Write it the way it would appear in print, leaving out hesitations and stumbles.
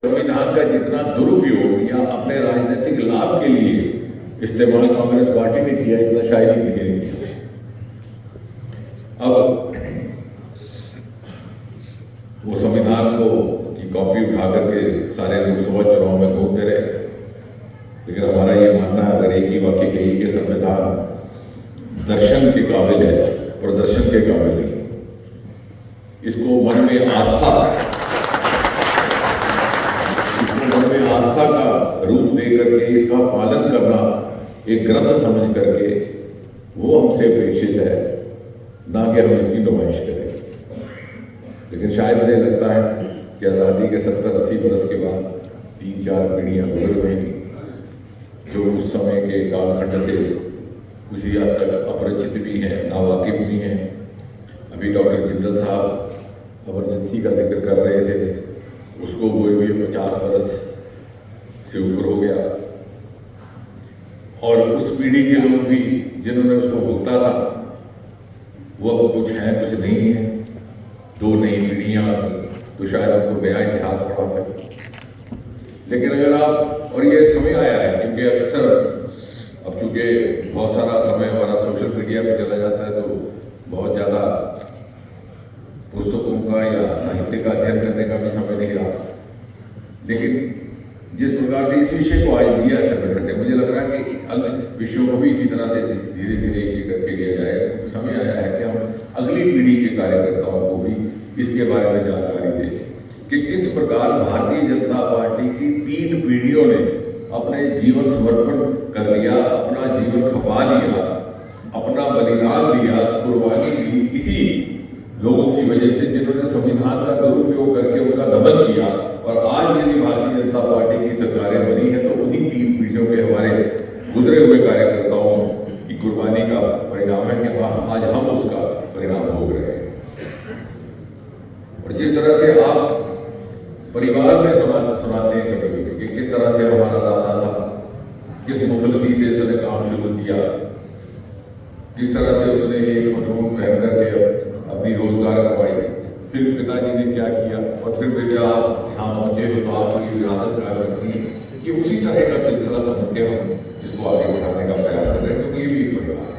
संविधान का जितना दुरुपयोग या अपने राजनीतिक लाभ के लिए इस्तेमाल कांग्रेस पार्टी ने किया, इतना शायद ही किसी ने किया। अब वो संविधान को की कॉपी उठा करके सारे लोकसभा चुनाव में घूमते रहे, लेकिन हमारा ये मानना है, अगर एक ही वाक्य कही कि संविधान दर्शन के काबिल है, प्रदर्शन के काबिल है, इसको मन में आस्था का रूप दे करके इसका पालन करना एक ग्रंथ समझ करके वो हमसे अपेक्षित है, ना कि हम इसकी नुमाइश करें। लेकिन शायद मुझे लगता है कि आज़ादी के 70-80 बरस के बाद 3-4 पीढ़ियाँ गुजर गई जो उस समय के कालखंड से किसी हद तक अपरिचित भी हैं, नावाकिफ भी हैं। अभी डॉक्टर जिंदल साहब इमरजेंसी का जिक्र कर रहे थे, उसको हुए हुए 50 बरस से ऊपर हो गया, और उस पीढ़ी के लोग भी जिन्होंने उसको भुगता था वो अब कुछ है कुछ नहीं है। 2 नई पीढ़ियां तो शायद आपको नया इतिहास पढ़ा सके। लेकिन अगर आप, और ये समय आया है क्योंकि अक्सर अब चूंकि बहुत सारा समय हमारा सोशल मीडिया पे चला जाता है, तो बहुत ज़्यादा पुस्तकों का या साहित्य का अध्ययन करने का भी समय नहीं रहा। लेकिन जिस प्रकार से इस विषय को आज लिया है संगठन ने, मुझे लग रहा है कि अन्य विषयों को भी इसी तरह से धीरे धीरे एक करके लिया जाएगा। समय आया है कि हम अगली पीढ़ी के कार्यकर्ताओं को भी इसके बारे में जानकारी दें कि किस प्रकार भारतीय जनता पार्टी की 3 पीढ़ियों ने अपने जीवन समर्पण कर दिया, अपना जीवन खपा दिया, अपना बलिदान दिया, कुर्बानी दी इसी लोगों की वजह से जिन्होंने संविधान का दुरुपयोग करके उनका दमन किया। और आज यदि भारतीय जनता पार्टी की सरकारें बनी है तो उन्हीं 3 पीढ़ियों के हमारे गुजरे हुए कार्यकर्ताओं की कुर्बानी का परिणाम है कि आज हम उसका परिणाम भोग रहे हैं। और जिस तरह से आप परिवार में सुनाते हैं कभी कि किस तरह से हमारा दादा था, किस मुफलसी से उसने काम शुरू किया, किस तरह से उसने एक मजमून पहन करके अपनी रोजगार कमाई, फिर पिताजी ने क्या किया, और फिर बेटा आप यहाँ पहुँचे हो तो आपकी विरासत कायम रखनी है। ये उसी तरह का सिलसिला समझ के हम इसको आगे बढ़ाने का प्रयास कर रहे हैं, क्योंकि ये भी एक परिवार है।